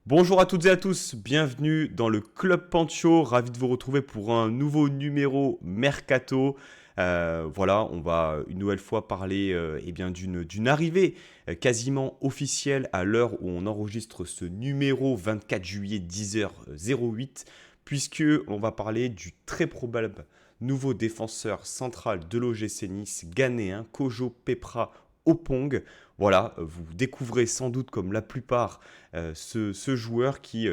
Bonjour à toutes et à tous, bienvenue dans le Club Pancho, ravi de vous retrouver pour un nouveau numéro Mercato. Voilà, on va une nouvelle fois parler d'une arrivée quasiment officielle à l'heure où on enregistre ce numéro 24 juillet 10h08, puisque on va parler du très probable nouveau défenseur central de l'OGC Nice, ghanéen Kojo Pepra Opong. Voilà, vous découvrez sans doute comme la plupart ce joueur qui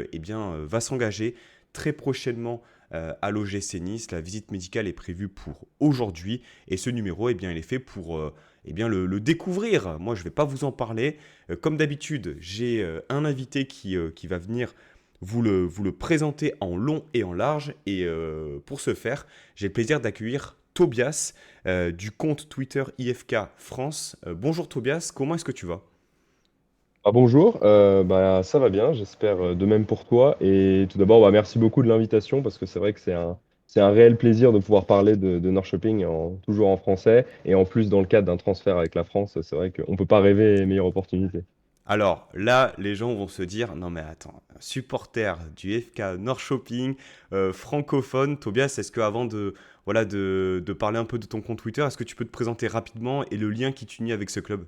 va s'engager très prochainement à l'OGC Nice. La visite médicale est prévue pour aujourd'hui et ce numéro, il est fait pour le découvrir. Moi, je ne vais pas vous en parler. Comme d'habitude, j'ai un invité qui va venir vous le présenter en long et en large. Et pour ce faire, j'ai le plaisir d'accueillir Tobias du compte Twitter IFK France. Bonjour Tobias, comment est-ce que tu vas? Bonjour, ça va bien, j'espère de même pour toi. Et tout d'abord, merci beaucoup de l'invitation parce que c'est vrai que c'est un réel plaisir de pouvoir parler de Norrköping toujours en français. Et en plus, dans le cadre d'un transfert avec la France, c'est vrai qu'on ne peut pas rêver meilleure opportunité. Alors là, les gens vont se dire, non mais attends, un supporter du FK Norrköping, francophone, Tobias, est-ce que avant de parler un peu de ton compte Twitter, est-ce que tu peux te présenter rapidement et le lien qui t'unit avec ce club?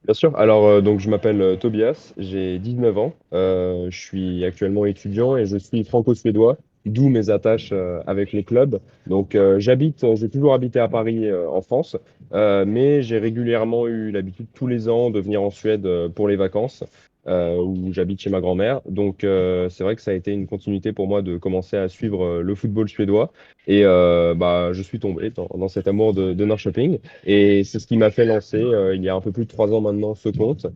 Bien sûr, alors donc je m'appelle Tobias, j'ai 19 ans, je suis actuellement étudiant et je suis franco-suédois, d'où mes attaches avec les clubs. Donc j'ai toujours habité à Paris en France, mais j'ai régulièrement eu l'habitude tous les ans de venir en Suède pour les vacances, où j'habite chez ma grand-mère. Donc c'est vrai que ça a été une continuité pour moi de commencer à suivre le football suédois et je suis tombé dans cet amour de Norrköping. Et c'est ce qui m'a fait lancer, il y a un peu plus de 3 ans maintenant, ce compte,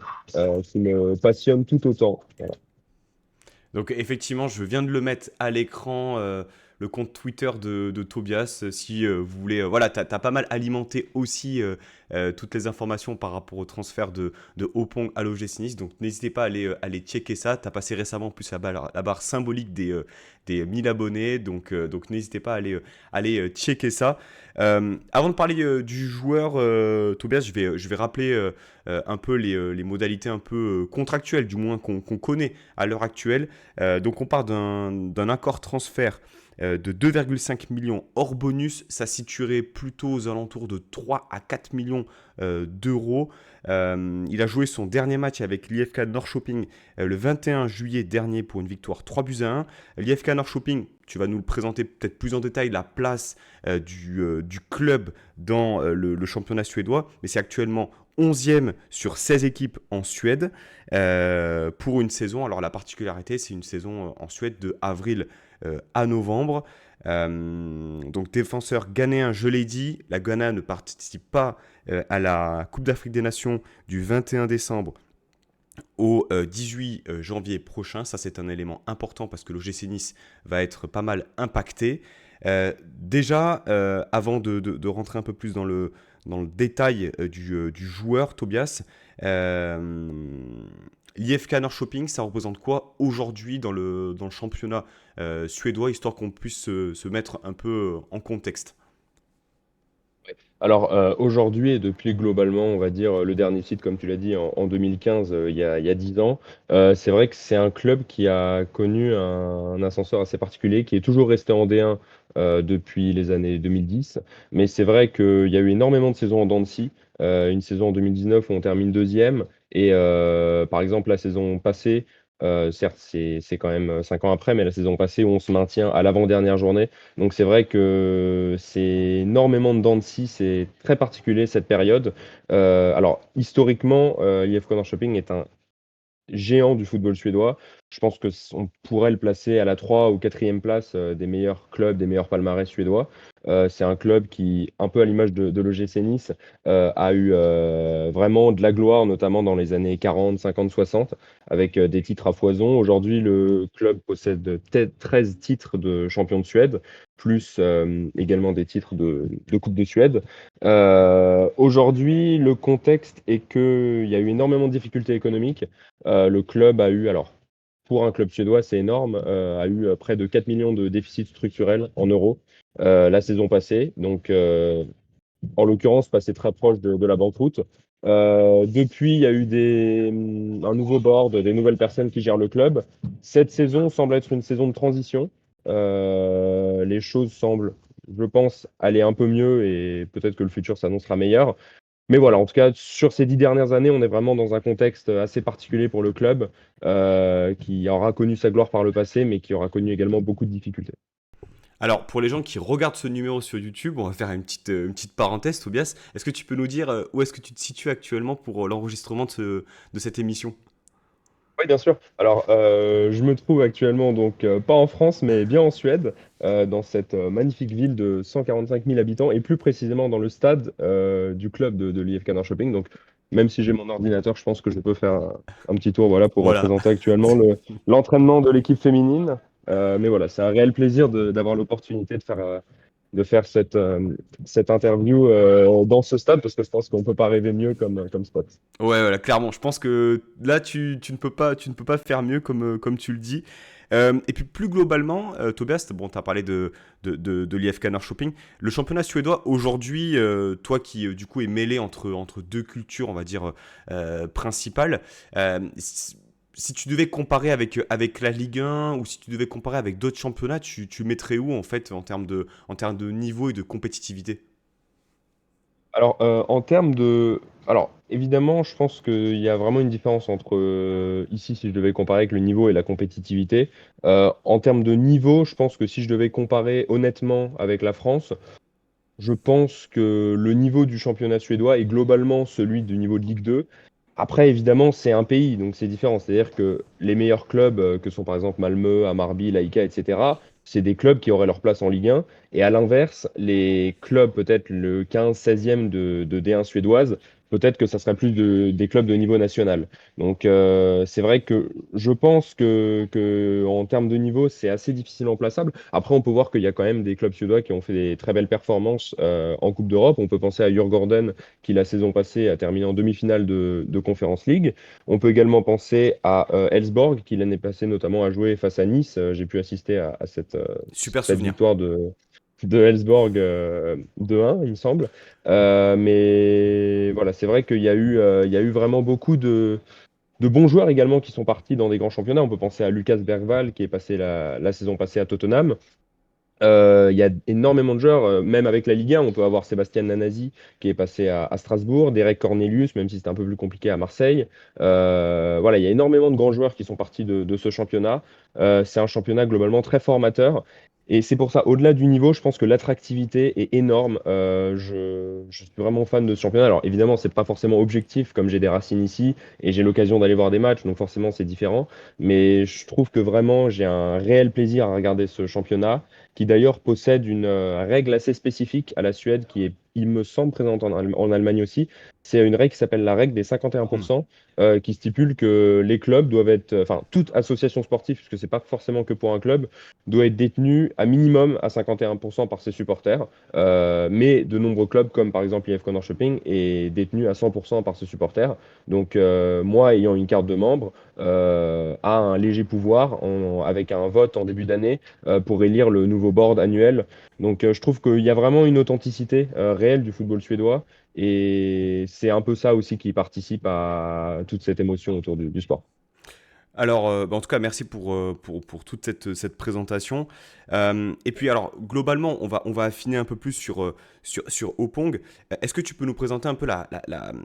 qui me passionne tout autant. Voilà. Donc effectivement, je viens de le mettre à l'écran, le compte Twitter de Tobias. Si vous voulez, voilà, tu as pas mal alimenté aussi toutes les informations par rapport au transfert de Opong à l'OGC Nice. Donc n'hésitez pas à aller checker ça. Tu as passé récemment en plus la barre symbolique des 1000 abonnés. Donc n'hésitez pas à aller checker ça. Avant de parler du joueur, Tobias, je vais rappeler un peu les modalités un peu contractuelles, du moins qu'on connaît à l'heure actuelle. Donc on part d'un accord transfert de 2,5 millions hors bonus, ça situerait plutôt aux alentours de 3 à 4 millions d'euros. Il a joué son dernier match avec l'IFK Norrköping le 21 juillet dernier pour une victoire 3 buts à 1. L'IFK Norrköping, tu vas nous le présenter peut-être plus en détail, la place du club dans le championnat suédois, mais c'est actuellement 11e sur 16 équipes en Suède pour une saison. Alors la particularité, c'est une saison en Suède de avril à novembre. Donc défenseur ghanéen, je l'ai dit, la Ghana ne participe pas à la Coupe d'Afrique des Nations du 21 décembre au 18 janvier prochain. Ça, c'est un élément important parce que l'OGC Nice va être pas mal impacté. Déjà, avant de rentrer un peu plus dans le détail du joueur, Tobias, euh, l'IFK Norrköping, ça représente quoi aujourd'hui dans le championnat suédois, histoire qu'on puisse se mettre un peu en contexte? Alors aujourd'hui et depuis globalement, on va dire le dernier titre, comme tu l'as dit, en 2015, il y a 10 ans, c'est vrai que c'est un club qui a connu un ascenseur assez particulier, qui est toujours resté en D1 depuis les années 2010. Mais c'est vrai qu'il y a eu énormément de saisons en dents de scie. Une saison en 2019 où on termine deuxième. Et par exemple, la saison passée, certes, c'est quand même 5 ans après, mais la saison passée où on se maintient à l'avant-dernière journée. Donc c'est vrai que c'est énormément de dents de scie, c'est très particulier cette période. Alors historiquement, IFK Norrköping est un géant du football suédois. Je pense que on pourrait le placer à la 3 ou quatrième place des meilleurs clubs, des meilleurs palmarès suédois. C'est un club qui, un peu à l'image de l'OGC Nice, a eu vraiment de la gloire, notamment dans les années 40, 50, 60, avec des titres à foison. Aujourd'hui, le club possède 13 titres de champion de Suède, plus également des titres de Coupe de Suède. Aujourd'hui, le contexte est qu'il y a eu énormément de difficultés économiques. Le club a eu, alors pour un club suédois, c'est énorme, a eu près de 4 millions de déficit structurel en euros la saison passée. Donc, en l'occurrence, passé très proche de la banqueroute. Depuis, il y a eu un nouveau board, des nouvelles personnes qui gèrent le club. Cette saison semble être une saison de transition. Les choses semblent, je pense, aller un peu mieux et peut-être que le futur s'annoncera meilleur. Mais voilà, en tout cas, sur ces 10 dernières années, on est vraiment dans un contexte assez particulier pour le club, qui aura connu sa gloire par le passé, mais qui aura connu également beaucoup de difficultés. Alors, pour les gens qui regardent ce numéro sur YouTube, on va faire une petite parenthèse, Tobias. Est-ce que tu peux nous dire où est-ce que tu te situes actuellement pour l'enregistrement de cette émission? Oui, bien sûr. Alors, je me trouve actuellement donc pas en France, mais bien en Suède, dans cette magnifique ville de 145 000 habitants, et plus précisément dans le stade du club de l'IFK Norrköping. Donc, même si j'ai mon ordinateur, je pense que je peux faire un petit tour, voilà, pour Voilà. représenter actuellement l'entraînement de l'équipe féminine. Mais voilà, c'est un réel plaisir d'avoir l'opportunité de faire cette interview dans ce stade, parce que je pense qu'on ne peut pas rêver mieux comme spot. Ouais, voilà, clairement. Je pense que là, tu ne peux pas faire mieux comme tu le dis. Et puis plus globalement, Tobias, bon, tu as parlé de l'IFK Norrköping. Le championnat suédois aujourd'hui, toi qui du coup est mêlé entre deux cultures, on va dire, principales, si tu devais comparer avec la Ligue 1 ou si tu devais comparer avec d'autres championnats, tu mettrais où en fait en termes de niveau et de compétitivité? Alors, en termes de... Alors, évidemment, je pense qu'il y a vraiment une différence entre, ici, si je devais comparer avec le niveau et la compétitivité. En termes de niveau, je pense que si je devais comparer honnêtement avec la France, je pense que le niveau du championnat suédois est globalement celui du niveau de Ligue 2. Après, évidemment, c'est un pays, donc c'est différent. C'est-à-dire que les meilleurs clubs, que sont par exemple Malmö, Hammarby, l'AIK, etc., c'est des clubs qui auraient leur place en Ligue 1. Et à l'inverse, les clubs, peut-être le 15, 16e de D1 suédoise, peut-être que ça serait plus des clubs de niveau national. Donc, c'est vrai que je pense que en termes de niveau, c'est assez difficilement plaçable. Après, on peut voir qu'il y a quand même des clubs suédois qui ont fait des très belles performances en Coupe d'Europe. On peut penser à Djurgården qui la saison passée a terminé en demi-finale de Conference League. On peut également penser à Elfsborg qui l'année passée notamment a joué face à Nice. J'ai pu assister à Super cette souvenir. victoire de Elfsborg 2-1, il me semble. Mais voilà, c'est vrai il y a eu vraiment beaucoup de bons joueurs également qui sont partis dans des grands championnats. On peut penser à Lucas Bergvall qui est passé la saison passée à Tottenham. Il y a énormément de joueurs, même avec la Ligue 1, on peut avoir Sébastien Nanasi qui est passé à Strasbourg, Derek Cornelius, même si c'était un peu plus compliqué à Marseille. Voilà, il y a énormément de grands joueurs qui sont partis de ce championnat. C'est un championnat globalement très formateur. Et c'est pour ça, au-delà du niveau, je pense que l'attractivité est énorme. Je suis vraiment fan de ce championnat. Alors évidemment, c'est pas forcément objectif, comme j'ai des racines ici et j'ai l'occasion d'aller voir des matchs, donc forcément c'est différent. Mais je trouve que vraiment j'ai un réel plaisir à regarder ce championnat qui d'ailleurs possède une règle assez spécifique à la Suède, qui est, il me semble, présente en Allemagne aussi. C'est une règle qui s'appelle la règle des Hmm. 51%, qui stipule que les clubs doivent être, enfin, toute association sportive, puisque c'est pas forcément que pour un club, doit être détenue à minimum à 51% par ses supporters. Mais de nombreux clubs, comme par exemple l'IFK Norrköping, est détenu à 100% par ses supporters. Donc, moi, ayant une carte de membre, a un léger pouvoir avec un vote en début d'année pour élire le nouveau board annuel. Donc je trouve qu'il y a vraiment une authenticité réelle du football suédois et c'est un peu ça aussi qui participe à toute cette émotion autour du sport. Alors, bah, en tout cas, merci pour toute cette présentation. Et puis, alors, globalement, on va affiner un peu plus sur Opong. Est-ce que tu peux nous présenter un peu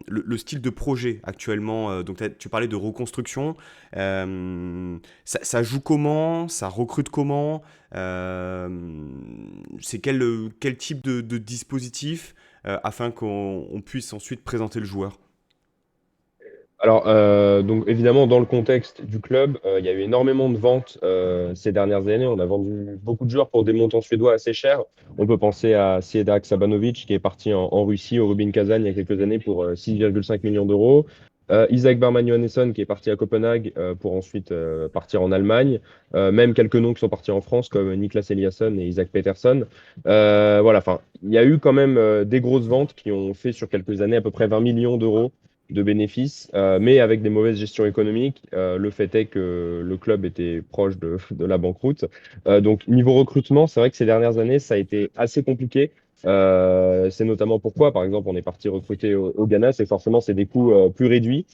le style de projet actuellement? Donc, tu parlais de reconstruction. Ça joue comment? Ça recrute comment? Euh, c'est quel type de dispositif afin qu'on puisse ensuite présenter le joueur? Alors, donc évidemment, dans le contexte du club, il y a eu énormément de ventes ces dernières années. On a vendu beaucoup de joueurs pour des montants suédois assez chers. On peut penser à Siedak Sabanovic qui est parti en Russie au Rubin Kazan il y a quelques années pour 6,5 millions d'euros. Isaac Barman Johannesson qui est parti à Copenhague pour ensuite partir en Allemagne. Même quelques noms qui sont partis en France comme Niklas Eliasson et Isaac Peterson. Voilà, enfin, il y a eu quand même des grosses ventes qui ont fait sur quelques années à peu près 20 millions d'euros de bénéfices, mais avec des mauvaises gestions économiques. Le fait est que le club était proche de la banqueroute. Donc, niveau recrutement, c'est vrai que ces dernières années, ça a été assez compliqué. C'est notamment pourquoi, par exemple, on est parti recruter au Ghana, c'est forcément c'est des coûts plus réduits.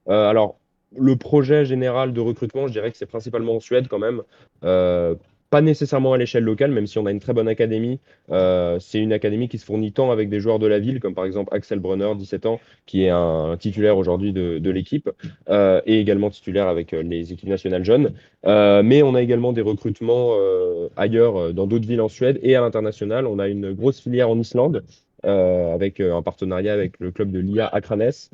Alors, le projet général de recrutement, je dirais que c'est principalement en Suède quand même. Euh, Pas nécessairement à l'échelle locale, même si on a une très bonne académie. C'est une académie qui se fournit tant avec des joueurs de la ville, comme par exemple Axel Brunner, 17 ans, qui est un titulaire aujourd'hui de l'équipe, et également titulaire avec les équipes nationales jeunes. Mais on a également des recrutements ailleurs, dans d'autres villes en Suède et à l'international. On a une grosse filière en Islande, avec un partenariat avec le club de l'IA Akranes,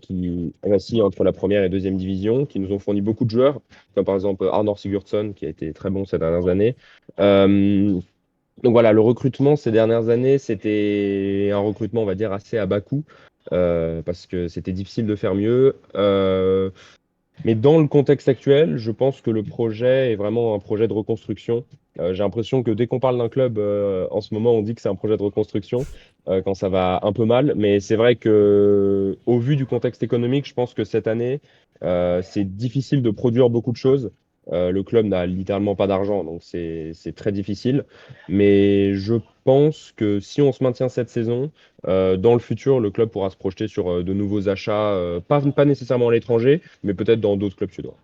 qui vacille entre la première et deuxième division, qui nous ont fourni beaucoup de joueurs, comme par exemple Arnor Sigurdsson, qui a été très bon ces dernières années. Euh, donc voilà, le recrutement ces dernières années, c'était un recrutement, on va dire, assez à bas coût, parce que c'était difficile de faire mieux. Mais dans le contexte actuel, je pense que le projet est vraiment un projet de reconstruction. J'ai l'impression que dès qu'on parle d'un club, en ce moment, on dit que c'est un projet de reconstruction, quand ça va un peu mal. Mais c'est vrai que, au vu du contexte économique, je pense que cette année, c'est difficile de produire beaucoup de choses. Le club n'a littéralement pas d'argent, donc c'est très difficile. Mais je pense que si on se maintient cette saison, dans le futur, le club pourra se projeter sur de nouveaux achats, pas nécessairement à l'étranger, mais peut-être dans d'autres clubs suédois.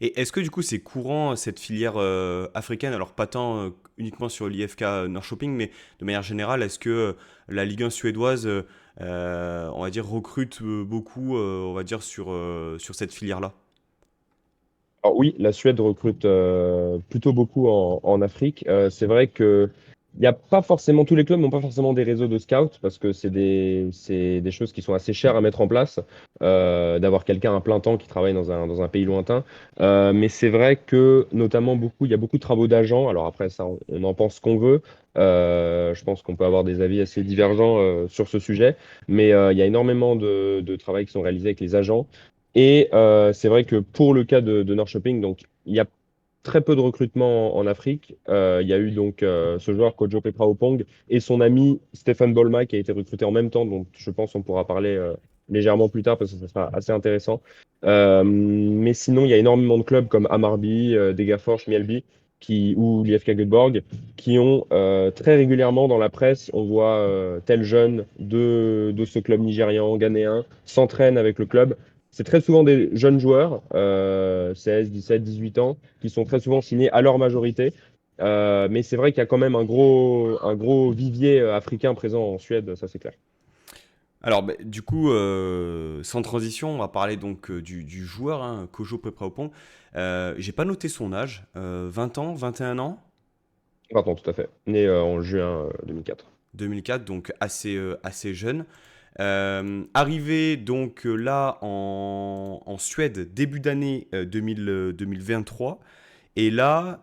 Et est-ce que du coup c'est courant cette filière africaine, alors pas tant uniquement sur l'IFK Norrköping, mais de manière générale, est-ce que la Ligue 1 suédoise, on va dire, recrute beaucoup, on va dire, sur cette filière-là? Alors oui, la Suède recrute plutôt beaucoup en Afrique. C'est vrai que il y a pas forcément, tous les clubs n'ont pas forcément des réseaux de scouts parce que c'est des choses qui sont assez chères à mettre en place, d'avoir quelqu'un à plein temps qui travaille dans un pays lointain. Mais c'est vrai que notamment il y a beaucoup de travaux d'agents. Alors après ça, on en pense ce qu'on veut. Je pense qu'on peut avoir des avis assez divergents sur ce sujet, mais il y a énormément de travail qui sont réalisés avec les agents. Et c'est vrai que pour le cas de Norrköping, donc il y a très peu de recrutement en Afrique. Il y a eu donc ce joueur Kojo Pepraopong et son ami Stefan Bolma qui a été recruté en même temps, dont je pense on pourra parler légèrement plus tard parce que ça sera assez intéressant. Mais sinon, il y a énormément de clubs comme Hammarby, Degerfors, Mjällby ou l'IFK Göteborg qui ont très régulièrement dans la presse, on voit tel jeune de ce club nigérian, ghanéen, s'entraîne avec le club. C'est très souvent des jeunes joueurs, 16, 17, 18 ans, qui sont très souvent signés à leur majorité. Mais c'est vrai qu'il y a quand même un gros vivier africain présent en Suède, ça c'est clair. Alors, bah, du coup, sans transition, on va parler donc du joueur, hein, Kojo Pepraopong. J'ai pas noté son âge, 20 ans, 21 ans, Pardon, tout à fait. Né en juin 2004. 2004, donc assez jeune. Arrivé donc là en Suède début d'année 2023. Et là,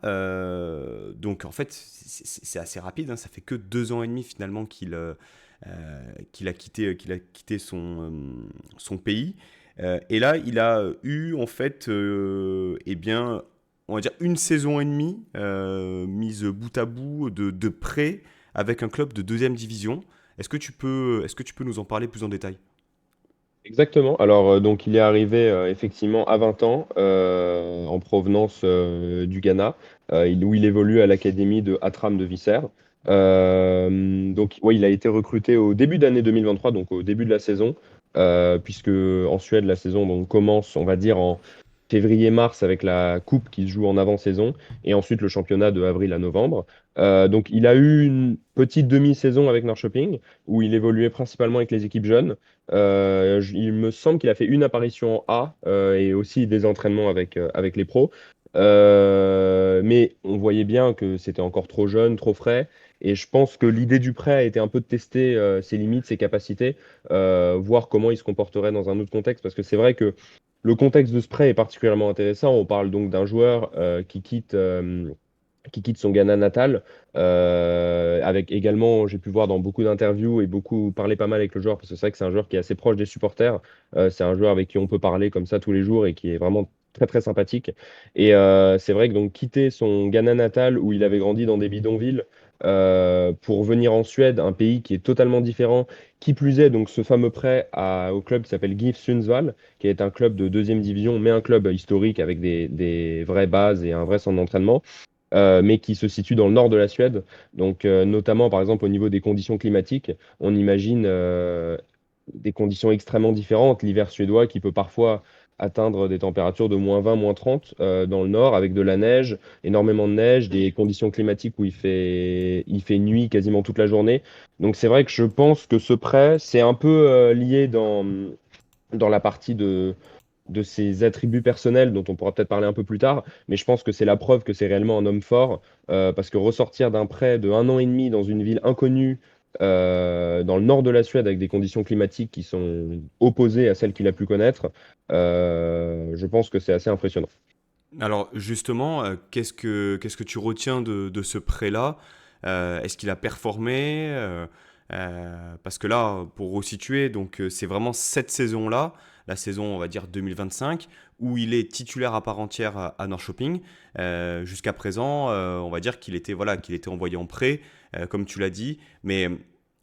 donc en fait, c'est assez rapide, hein, ça fait que 2 ans et demi finalement qu'il a quitté son pays. Et là, il a eu en fait, eh bien, on va dire une saison et demie mise bout à bout de prêt avec un club de deuxième division. Est-ce que tu peux nous en parler plus en détail? Exactement. Alors, donc, il est arrivé effectivement à 20 ans en provenance du Ghana, où il évolue à l'académie de Atram de Visser. Donc, ouais, il a été recruté au début d'année 2023, donc au début de la saison, puisque en Suède, la saison donc, commence, on va dire, en février-mars avec la coupe qui se joue en avant-saison, et ensuite le championnat de avril à novembre. Donc, il a eu une petite demi-saison avec Norrköping, où il évoluait principalement avec les équipes jeunes. Il me semble qu'il a fait une apparition en A et aussi des entraînements avec les pros. Mais on voyait bien que c'était encore trop jeune, trop frais. Et je pense que l'idée du prêt a été un peu de tester ses limites, ses capacités, voir comment il se comporterait dans un autre contexte. Parce que c'est vrai que le contexte de ce prêt est particulièrement intéressant. On parle donc d'un joueur qui quitte son Ghana natal, avec également, j'ai pu voir dans beaucoup d'interviews et beaucoup parler pas mal avec le joueur, parce que c'est vrai que c'est un joueur qui est assez proche des supporters. C'est un joueur avec qui on peut parler comme ça tous les jours et qui est vraiment très très sympathique. Et c'est vrai que donc quitter son Ghana natal où il avait grandi dans des bidonvilles, pour venir en Suède, un pays qui est totalement différent. Qui plus est, donc ce fameux prêt au club qui s'appelle GIF Sundsvall, qui est un club de deuxième division, mais un club historique avec des vraies bases et un vrai centre d'entraînement, mais qui se situe dans le nord de la Suède. Donc, notamment, par exemple, au niveau des conditions climatiques, on imagine des conditions extrêmement différentes. L'hiver suédois qui peut parfois atteindre des températures de -20, -30 dans le nord, avec de la neige, énormément de neige, des conditions climatiques où il fait nuit quasiment toute la journée. Donc c'est vrai que je pense que ce prêt, c'est un peu lié dans la partie de ses attributs personnels, dont on pourra peut-être parler un peu plus tard, mais je pense que c'est la preuve que c'est réellement un homme fort, parce que ressortir d'un prêt de 1 an et demi dans une ville inconnue, dans le nord de la Suède, avec des conditions climatiques qui sont opposées à celles qu'il a pu connaître, je pense que c'est assez impressionnant. Alors justement, qu'est-ce que tu retiens de ce prêt-là? Est-ce qu'il a performé? Parce que là, pour resituer, donc c'est vraiment cette saison-là, la saison, on va dire 2025, où il est titulaire à part entière à Norrköping. Jusqu'à présent, on va dire qu'il était envoyé en prêt, comme tu l'as dit. Mais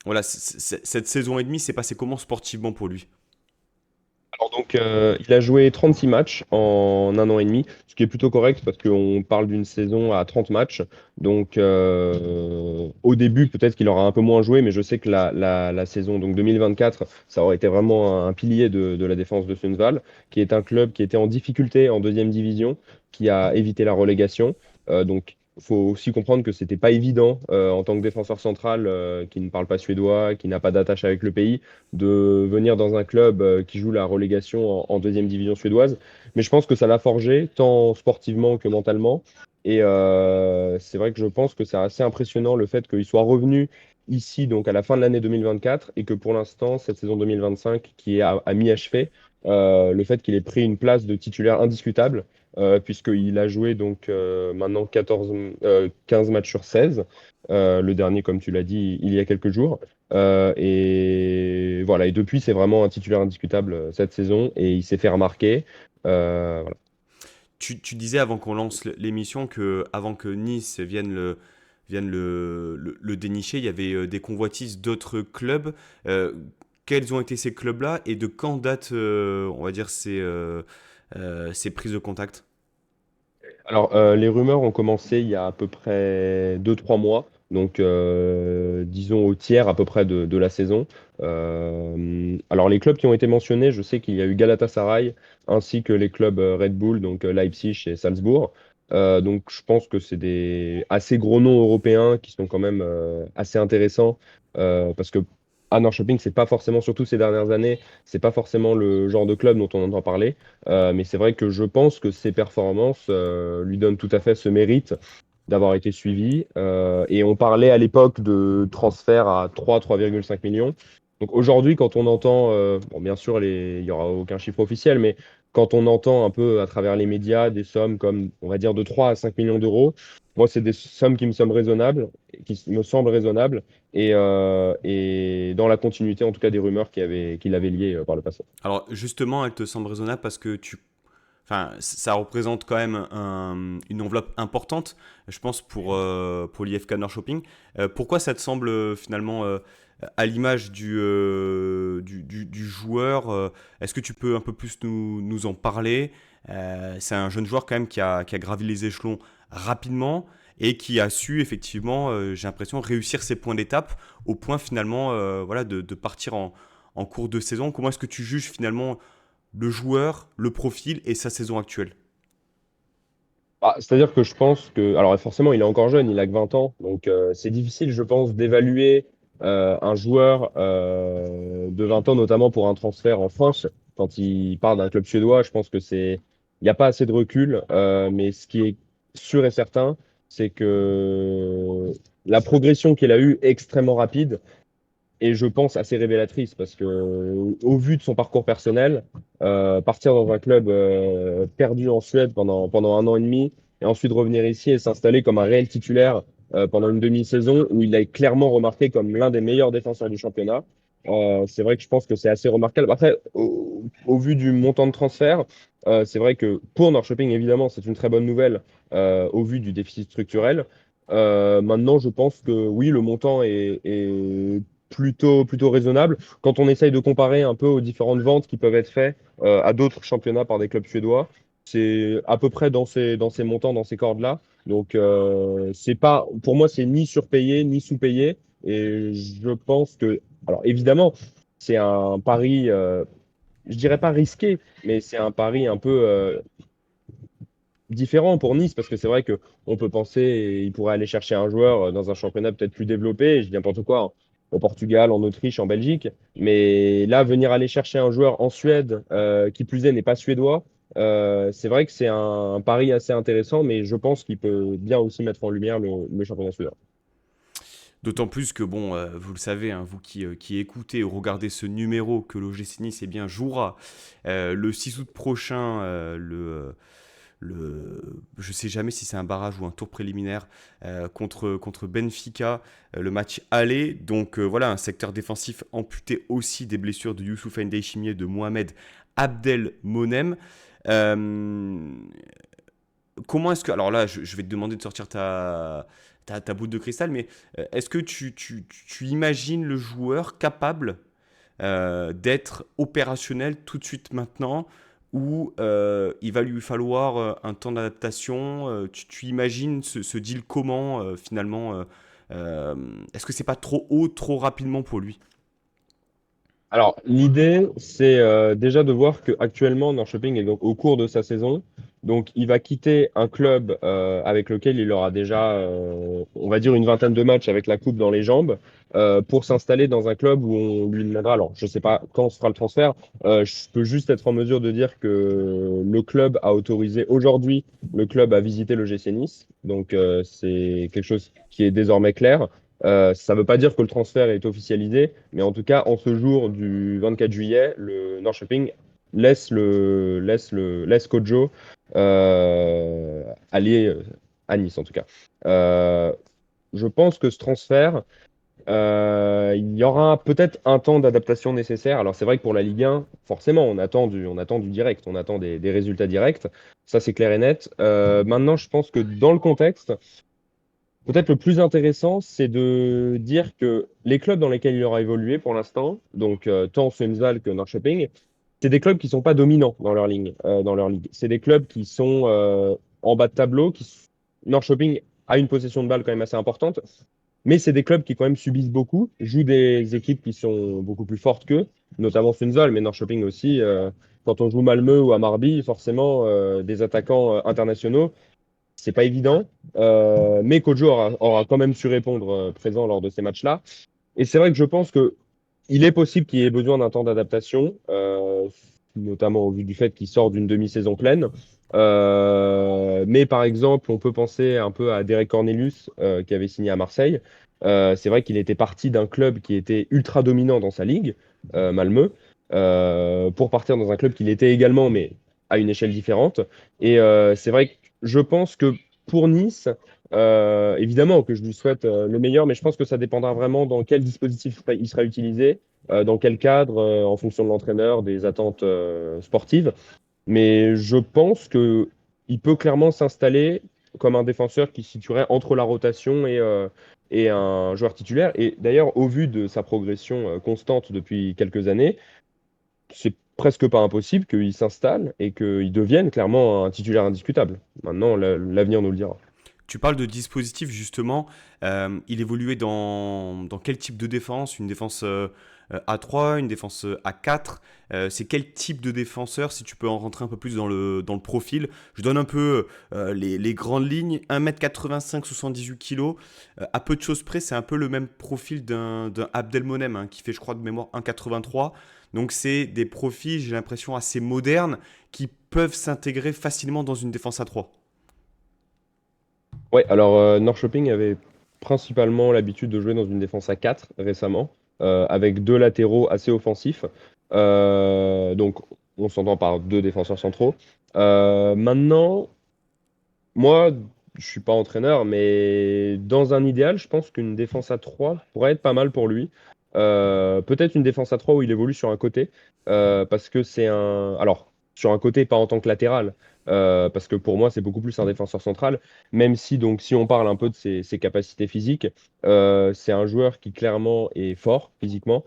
voilà, cette saison et demie s'est passée comment sportivement pour lui? Alors donc, il a joué 36 matchs en 1 an et demi, ce qui est plutôt correct parce qu'on parle d'une saison à 30 matchs. Donc, au début, peut-être qu'il aura un peu moins joué, mais je sais que la saison donc 2024, ça aurait été vraiment un pilier de la défense de Sundsvall, qui est un club qui était en difficulté en deuxième division, qui a évité la relégation. Donc, il faut aussi comprendre que c'était pas évident en tant que défenseur central qui ne parle pas suédois, qui n'a pas d'attache avec le pays, de venir dans un club qui joue la relégation en deuxième division suédoise. Mais je pense que ça l'a forgé, tant sportivement que mentalement. Et c'est vrai que je pense que c'est assez impressionnant le fait qu'il soit revenu ici donc à la fin de l'année 2024 et que pour l'instant, cette saison 2025 qui est à mi-achevée, le fait qu'il ait pris une place de titulaire indiscutable, puisqu'il a joué donc maintenant 15 matchs sur 16, le dernier, comme tu l'as dit, il y a quelques jours. Et voilà, et depuis, c'est vraiment un titulaire indiscutable cette saison et il s'est fait remarquer. Voilà. Tu disais avant qu'on lance l'émission que avant que Nice vienne le dénicher, il y avait des convoitises d'autres clubs. Euh, Quels ont été ces clubs-là et de quand date, on va dire, ces prises de contact? Alors, les rumeurs ont commencé il y a à peu près 2 3 mois, donc disons au tiers à peu près de la saison. Alors, les clubs qui ont été mentionnés, je sais qu'il y a eu Galatasaray ainsi que les clubs Red Bull, donc Leipzig et Salzbourg. Donc, je pense que c'est des assez gros noms européens qui sont quand même assez intéressants parce que à Norrköping, c'est pas forcément, surtout ces dernières années, c'est pas forcément le genre de club dont on entend parler. Mais c'est vrai que je pense que ses performances lui donnent tout à fait ce mérite d'avoir été suivi. Et on parlait à l'époque de transfert à 3,5 millions. Donc aujourd'hui, quand on entend, bon, bien sûr, il n'y aura aucun chiffre officiel, mais quand on entend un peu à travers les médias des sommes comme, on va dire, de 3 à 5 millions d'euros, moi, c'est des sommes qui me semblent raisonnables, et dans la continuité, en tout cas, des rumeurs qui l'avaient lié par le passé. Alors justement, elle te semble raisonnable parce que enfin, ça représente quand même une enveloppe importante, je pense, pour l'IFK Norrköping. Pourquoi ça te semble finalement à l'image du joueur? Est-ce que tu peux un peu plus nous en parler? C'est un jeune joueur quand même qui a gravi les échelons rapidement et qui a su effectivement, j'ai l'impression, réussir ses points d'étape au point finalement voilà, de partir en cours de saison. Comment est-ce que tu juges finalement le joueur, le profil et sa saison actuelle? Ah, c'est-à-dire que je pense que, alors forcément, il est encore jeune, il a que 20 ans, donc c'est difficile, je pense, d'évaluer un joueur de 20 ans, notamment pour un transfert en France. Quand il part d'un club suédois, je pense que il n'y a pas assez de recul, mais ce qui est sûr et certain, c'est que la progression qu'il a eue est extrêmement rapide et je pense assez révélatrice parce que au vu de son parcours personnel, partir dans un club perdu en Suède pendant 1 an et demi et ensuite revenir ici et s'installer comme un réel titulaire pendant une demi-saison où il a clairement remarqué comme l'un des meilleurs défenseurs du championnat. C'est vrai que je pense que c'est assez remarquable. Après, au vu du montant de transfert, c'est vrai que pour Norrköping, évidemment, c'est une très bonne nouvelle au vu du déficit structurel. Maintenant, je pense que oui, le montant est plutôt raisonnable. Quand on essaye de comparer un peu aux différentes ventes qui peuvent être faites à d'autres championnats par des clubs suédois, c'est à peu près dans ces montants, dans ces cordes-là. Donc, c'est pas, pour moi, c'est ni surpayé, ni sous-payé. Et je pense que, alors évidemment, c'est un pari, je dirais pas risqué, mais c'est un pari un peu différent pour Nice, parce que c'est vrai que on peut penser il pourrait aller chercher un joueur dans un championnat peut-être plus développé, je dis n'importe quoi, hein, au Portugal, en Autriche, en Belgique. Mais là, venir aller chercher un joueur en Suède, qui plus est, n'est pas suédois, c'est vrai que c'est un pari assez intéressant, mais je pense qu'il peut bien aussi mettre en lumière le championnat suédois. D'autant plus que, bon, vous le savez, hein, vous qui écoutez ou regardez ce numéro, que l'OGC Nice eh bien, jouera le 6 août prochain, je sais jamais si c'est un barrage ou un tour préliminaire contre Benfica, le match aller. Donc voilà, un secteur défensif amputé aussi des blessures de Youssouf N'Déchimier et de Mohamed Abdelmonem. Euh, Comment est-ce que... Alors là, je vais te demander de sortir ta boule de cristal, mais est-ce que tu imagines le joueur capable d'être opérationnel tout de suite maintenant ou il va lui falloir un temps d'adaptation tu imagines ce deal comment finalement est-ce que c'est pas trop haut, trop rapidement pour lui? Alors, l'idée, c'est déjà de voir qu'actuellement, Norrköping est donc au cours de sa saison. Donc, il va quitter un club avec lequel il aura déjà, on va dire, une vingtaine de matchs avec la coupe dans les jambes, pour s'installer dans un club où on lui demandera. Alors, je ne sais pas quand se fera le transfert. Je peux juste être en mesure de dire que le club a autorisé aujourd'hui le club à visiter le GC Nice. Donc, c'est quelque chose qui est désormais clair. Ça ne veut pas dire que le transfert est officialisé, mais en tout cas, en ce jour du 24 juillet, le Norrköping laisse Kojo aller à Nice, en tout cas. Euh, je pense que ce transfert, il y aura peut-être un temps d'adaptation nécessaire. Alors, c'est vrai que pour la Ligue 1, forcément, on attend du direct, on attend des résultats directs. Ça, c'est clair et net. Maintenant, je pense que dans le contexte, peut-être le plus intéressant, c'est de dire que les clubs dans lesquels il aura évolué pour l'instant, donc tant Sundsvall que Norrköping, c'est des clubs qui sont pas dominants dans leur ligne, dans leur ligue. C'est des clubs qui sont en bas de tableau. Norrköping a une possession de balle quand même assez importante, mais c'est des clubs qui quand même subissent beaucoup, jouent des équipes qui sont beaucoup plus fortes qu'eux, notamment Sundsvall, mais Norrköping aussi. Quand on joue Malmö ou à Marby, forcément, des attaquants internationaux c'est pas évident, mais Kojo aura quand même su répondre présent lors de ces matchs-là. Et c'est vrai que je pense que il est possible qu'il ait besoin d'un temps d'adaptation, notamment au vu du fait qu'il sort d'une demi-saison pleine. Mais par exemple, on peut penser un peu à Derek Cornelius, qui avait signé à Marseille. C'est vrai qu'il était parti d'un club qui était ultra dominant dans sa ligue, Malmö, pour partir dans un club qu'il était également, mais à une échelle différente. Et c'est vrai que je pense que pour Nice, évidemment que je lui souhaite le meilleur, mais je pense que ça dépendra vraiment dans quel dispositif il sera utilisé, dans quel cadre, en fonction de l'entraîneur, des attentes sportives. Mais je pense que il peut clairement s'installer comme un défenseur qui se situerait entre la rotation et un joueur titulaire. Et d'ailleurs, au vu de sa progression constante depuis quelques années, c'est presque pas impossible qu'il s'installe et qu'il devienne clairement un titulaire indiscutable. Maintenant, l'avenir nous le dira. Tu parles de dispositif justement. Il évoluait dans quel type de défense? Une défense A3, une défense A4? C'est quel type de défenseur? Si tu peux en rentrer un peu plus dans le profil. Je donne un peu les grandes lignes. 1m85, 78 kg. À peu de choses près, c'est un peu le même profil d'un Abdelmonem hein, qui fait, je crois, de mémoire 1,83. Donc c'est des profils, j'ai l'impression, assez modernes qui peuvent s'intégrer facilement dans une défense A3. Ouais, alors Norrköping avait principalement l'habitude de jouer dans une défense à 4 récemment, avec deux latéraux assez offensifs. Donc, on s'entend par deux défenseurs centraux. Maintenant, moi, je suis pas entraîneur, mais dans un idéal, je pense qu'une défense à 3 pourrait être pas mal pour lui. Peut-être une défense à 3 où il évolue sur un côté, parce que c'est un... Alors, sur un côté, pas en tant que latéral, parce que pour moi, c'est beaucoup plus un défenseur central, même si, donc, si on parle un peu de ses capacités physiques, c'est un joueur qui clairement est fort physiquement,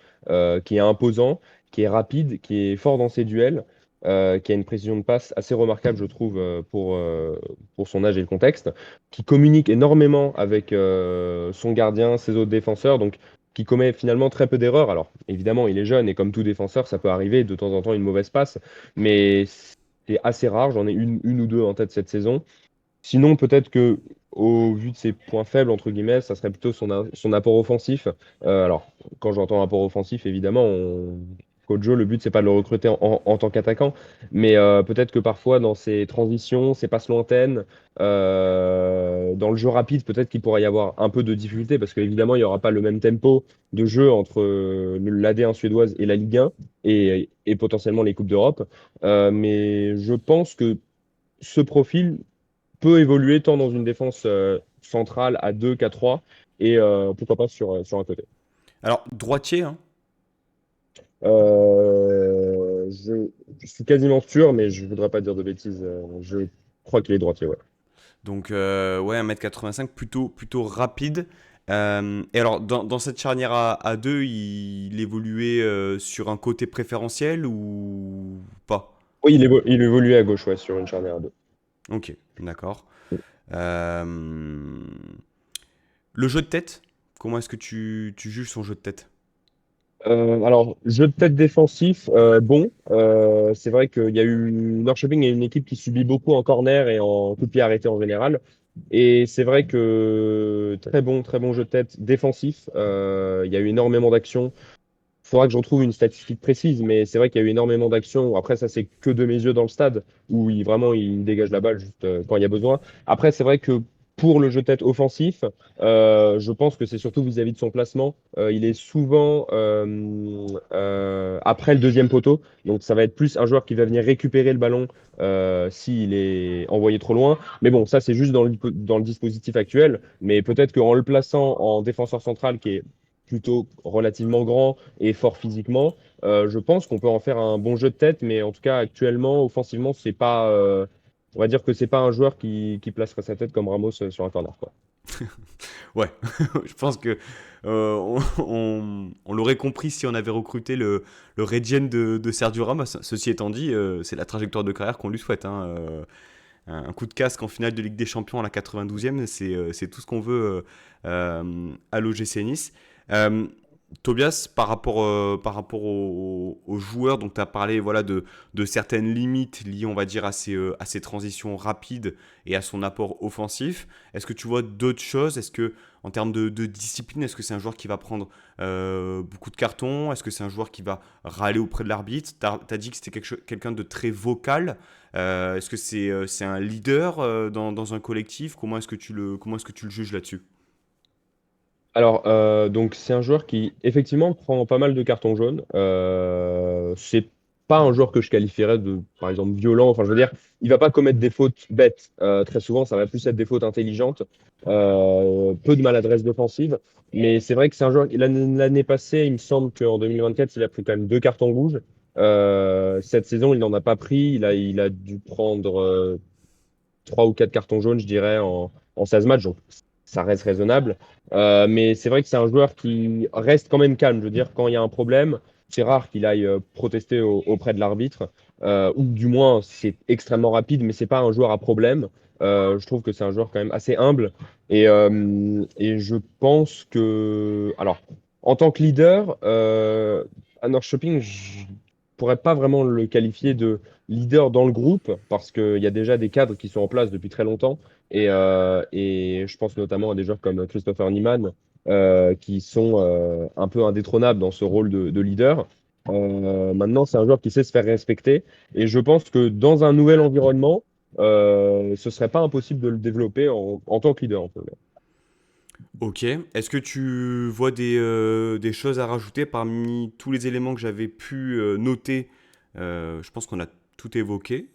qui est imposant, qui est rapide, qui est fort dans ses duels, qui a une précision de passe assez remarquable, je trouve, pour son âge et le contexte, qui communique énormément avec son gardien, ses autres défenseurs, donc qui commet finalement très peu d'erreurs. Alors, évidemment, il est jeune et comme tout défenseur, ça peut arriver de temps en temps une mauvaise passe, mais c'est assez rare. J'en ai une ou deux en tête cette saison. Sinon, peut-être que au vu de ses points faibles, entre guillemets, ça serait plutôt son apport offensif. Alors, quand j'entends apport offensif, évidemment, Coach Joe, le but, c'est pas de le recruter en tant qu'attaquant, mais peut-être que parfois, dans ses transitions, ses passes lointaines, dans le jeu rapide, peut-être qu'il pourrait y avoir un peu de difficulté, parce qu'évidemment, il n'y aura pas le même tempo de jeu entre l'AD1 suédoise et la Ligue 1, et potentiellement les Coupes d'Europe. Mais je pense que ce profil peut évoluer tant dans une défense centrale à 2 qu'à 3 et pourquoi pas sur un côté. Alors, droitier, hein. Je suis quasiment sûr, mais je voudrais pas dire de bêtises. Je crois qu'il est droitier, ouais. Donc, ouais, 1,85 m, plutôt rapide. Et alors, dans cette charnière à 2, il évoluait sur un côté préférentiel ou pas? Oui, il évolue à gauche, ouais, sur une charnière à 2. Ok, d'accord. Euh, le jeu de tête, comment est-ce que tu juges son jeu de tête? Alors, jeu de tête défensif, bon. C'est vrai qu'il y a eu Norrköping est une équipe qui subit beaucoup en corner et en coup de pied arrêté en général. Et c'est vrai que très bon jeu de tête défensif. Il y a eu énormément d'actions. Il faudra que je retrouve une statistique précise, mais c'est vrai qu'il y a eu énormément d'actions. Après, ça, c'est que de mes yeux dans le stade, où vraiment, il dégage la balle juste quand il y a besoin. Après, c'est vrai que pour le jeu de tête offensif, je pense que c'est surtout vis-à-vis de son placement. Il est souvent après le deuxième poteau. Donc, ça va être plus un joueur qui va venir récupérer le ballon s'il est envoyé trop loin. Mais bon, ça, c'est juste dans le dispositif actuel. Mais peut-être qu'en le plaçant en défenseur central, qui est plutôt relativement grand et fort physiquement, je pense qu'on peut en faire un bon jeu de tête, mais en tout cas actuellement, offensivement, c'est pas, on va dire que c'est pas un joueur qui placerait sa tête comme Ramos sur un corner, quoi. Ouais, je pense que on l'aurait compris si on avait recruté le Regen de Sergio Ramos. Ceci étant dit, c'est la trajectoire de carrière qu'on lui souhaite, hein. Un coup de casque en finale de Ligue des Champions à la 92e, c'est tout ce qu'on veut à l'OGC Nice. Euh, Tobias, par rapport aux joueurs, donc tu as parlé voilà, de certaines limites liées, on va dire, à ses transitions rapides et à son apport offensif. Est-ce que tu vois d'autres choses? Est-ce que, en termes de discipline, est-ce que c'est un joueur qui va prendre beaucoup de cartons? Est-ce que c'est un joueur qui va râler auprès de l'arbitre? Tu as dit que c'était quelqu'un de très vocal. Est-ce que c'est un leader dans un collectif? Comment est-ce que tu le juges là-dessus? Alors, donc c'est un joueur qui effectivement prend pas mal de cartons jaunes. C'est pas un joueur que je qualifierais de, par exemple, violent. Enfin, je veux dire, il va pas commettre des fautes bêtes. Très souvent, ça va plus être des fautes intelligentes, peu de maladresse défensive. Mais c'est vrai que c'est un joueur. L'année passée, il me semble qu'en 2024, il a pris quand même deux cartons rouges. Cette saison, il n'en a pas pris. Il a dû prendre trois ou quatre cartons jaunes, je dirais, en 16 matchs. Donc, ça reste raisonnable. Mais c'est vrai que c'est un joueur qui reste quand même calme. Je veux dire, quand il y a un problème, c'est rare qu'il aille protester auprès de l'arbitre. Ou du moins, c'est extrêmement rapide, mais c'est pas un joueur à problème. Je trouve que c'est un joueur quand même assez humble. Et je pense que. Alors, en tant que leader, à Norrköping, je pourrais pas vraiment le qualifier de leader dans le groupe parce qu'il y a déjà des cadres qui sont en place depuis très longtemps. Et je pense notamment à des joueurs comme Christopher Niemann qui sont un peu indétrônables dans ce rôle de leader. Maintenant, c'est un joueur qui sait se faire respecter. Et je pense que dans un nouvel environnement, ce serait pas impossible de le développer en tant que leader. En fait. Ok. Est-ce que tu vois des choses à rajouter parmi tous les éléments que j'avais pu noter? Je pense qu'on a tout évoqué.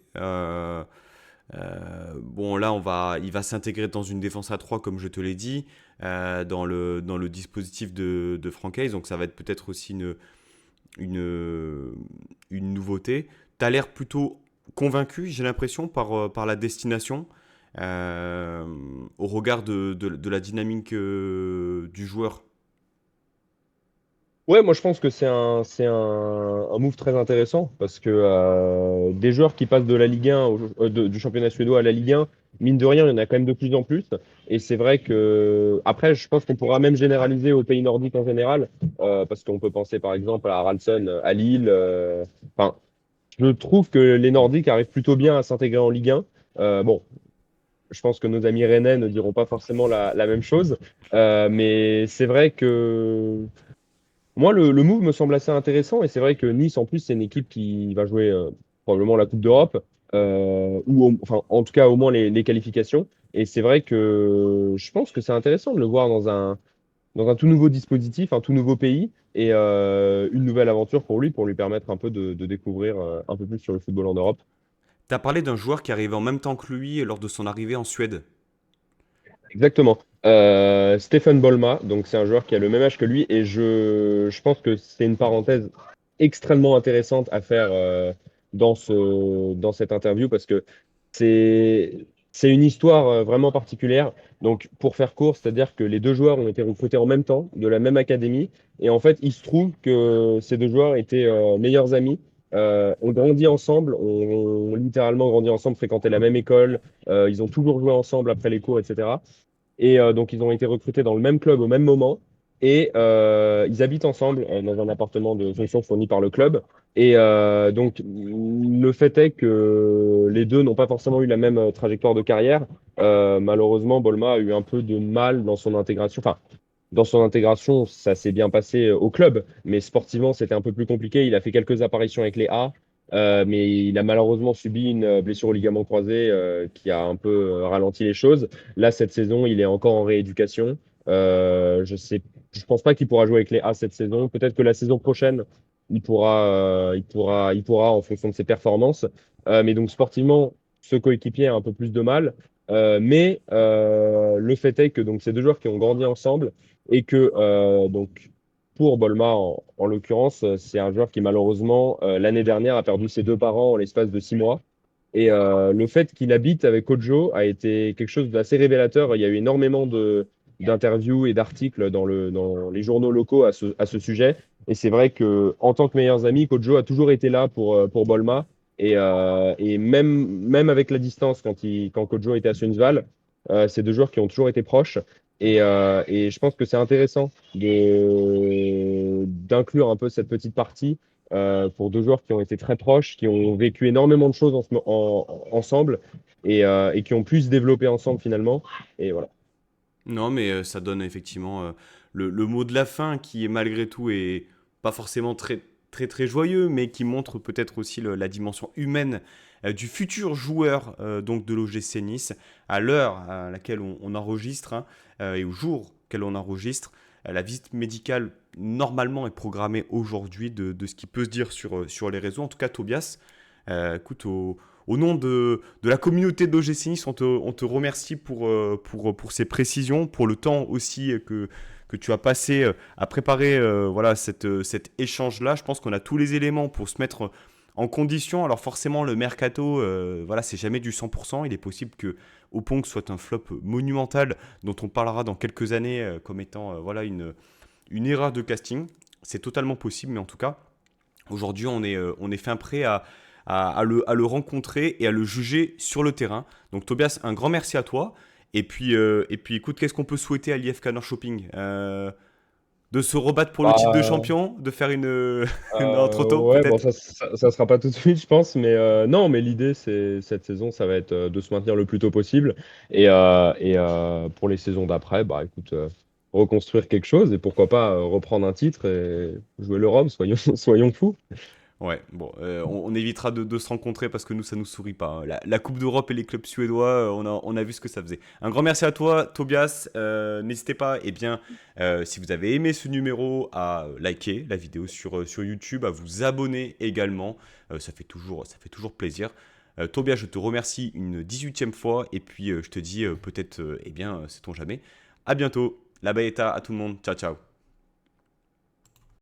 Bon, là, il va s'intégrer dans une défense à 3, comme je te l'ai dit, dans le dispositif de Francaise. Donc, ça va être peut-être aussi une nouveauté. Tu as l'air plutôt convaincu, j'ai l'impression, par la destination, euh, au regard de la dynamique du joueur. Ouais, moi je pense que c'est un move très intéressant parce que des joueurs qui passent de la Ligue 1 du championnat suédois à la Ligue 1, mine de rien, il y en a quand même de plus en plus. Et c'est vrai que après, je pense qu'on pourra même généraliser aux pays nordiques en général, parce qu'on peut penser par exemple à Haraldsson à Lille. Enfin, je trouve que les Nordiques arrivent plutôt bien à s'intégrer en Ligue 1. Bon, je pense que nos amis rennais ne diront pas forcément la même chose, mais c'est vrai que moi, le move me semble assez intéressant et c'est vrai que Nice, en plus, c'est une équipe qui va jouer probablement la Coupe d'Europe enfin, en tout cas, au moins les qualifications. Et c'est vrai que je pense que c'est intéressant de le voir dans un tout nouveau dispositif, un tout nouveau pays et une nouvelle aventure pour lui permettre un peu de découvrir un peu plus sur le football en Europe. T'as parlé d'un joueur qui arrivait en même temps que lui lors de son arrivée en Suède. Exactement. Stephen Bolma, donc c'est un joueur qui a le même âge que lui, et je pense que c'est une parenthèse extrêmement intéressante à faire dans cette interview parce que c'est une histoire vraiment particulière. Donc, pour faire court, c'est-à-dire que les deux joueurs ont été recrutés en même temps, de la même académie, et en fait, il se trouve que ces deux joueurs étaient meilleurs amis. Ont grandi ensemble, ont littéralement grandi ensemble, fréquenté la même école, ils ont toujours joué ensemble après les cours, etc. Et donc, ils ont été recrutés dans le même club au même moment. Et ils habitent ensemble dans un appartement de fonction fourni par le club. Et donc, le fait est que les deux n'ont pas forcément eu la même trajectoire de carrière. Malheureusement, Bolma a eu un peu de mal dans son intégration. Enfin, dans son intégration, ça s'est bien passé au club, mais sportivement, c'était un peu plus compliqué. Il a fait quelques apparitions avec les A, mais il a malheureusement subi une blessure au ligament croisé qui a un peu ralenti les choses. Là, cette saison, il est encore en rééducation. Je pense pas qu'il pourra jouer avec les A cette saison. Peut-être que la saison prochaine, il pourra en fonction de ses performances. Mais donc sportivement, ce coéquipier a un peu plus de mal. Mais le fait est que donc ces deux joueurs qui ont grandi ensemble et que donc pour Bolma en l'occurrence, c'est un joueur qui malheureusement l'année dernière a perdu ses deux parents en l'espace de 6 mois. Et le fait qu'il habite avec Kojo a été quelque chose d'assez révélateur. Il y a eu énormément d'interviews et d'articles dans les journaux locaux à ce sujet. Et c'est vrai que en tant que meilleurs amis, Kojo a toujours été là pour Bolma. Et même avec la distance, quand Kojo était à Sundsvall, c'est deux joueurs qui ont toujours été proches. Et je pense que c'est intéressant d'inclure un peu cette petite partie pour deux joueurs qui ont été très proches, qui ont vécu énormément de choses ensemble et qui ont pu se développer ensemble finalement. Et voilà. Non, mais ça donne effectivement le mot de la fin qui est malgré tout est pas forcément très très très joyeux, mais qui montre peut-être aussi la dimension humaine du futur joueur donc de l'OGC Nice à l'heure à laquelle on enregistre hein, et au jour auquel on enregistre. La visite médicale normalement est programmée aujourd'hui de ce qui peut se dire sur les réseaux. En tout cas, Tobias, écoute, au nom de la communauté d'OGC Nice, on te remercie pour ces précisions, pour le temps aussi que tu as passé à préparer voilà, cet échange-là. Je pense qu'on a tous les éléments pour se mettre en condition. Alors forcément, le mercato, voilà, c'est jamais du 100%. Il est possible que Opong soit un flop monumental dont on parlera dans quelques années comme étant voilà, une erreur de casting. C'est totalement possible, mais en tout cas, aujourd'hui, on est fin prêt à le rencontrer et à le juger sur le terrain. Donc Tobias, un grand merci à toi. Et puis écoute, qu'est-ce qu'on peut souhaiter à l'IFK Shopping de se rebattre pour le titre de Bah, champion, de faire une entre auto ouais, bon, peut-être. ça sera pas tout de suite, je pense, mais non, mais l'idée, c'est cette saison, ça va être de se maintenir le plus tôt possible. Et pour les saisons d'après, bah écoute, reconstruire quelque chose et pourquoi pas reprendre un titre et jouer le Rome, soyons, soyons fous. Ouais, bon, on évitera de se rencontrer parce que nous, ça nous sourit pas, hein. La Coupe d'Europe et les clubs suédois, on a vu ce que ça faisait. Un grand merci à toi, Tobias. N'hésitez pas, eh bien, si vous avez aimé ce numéro, à liker la vidéo sur YouTube, à vous abonner également. Ça fait toujours plaisir. Tobias, je te remercie une 18e fois. Et puis, je te dis peut-être, eh bien, sait-on jamais. À bientôt. La Baeta à tout le monde. Ciao, ciao.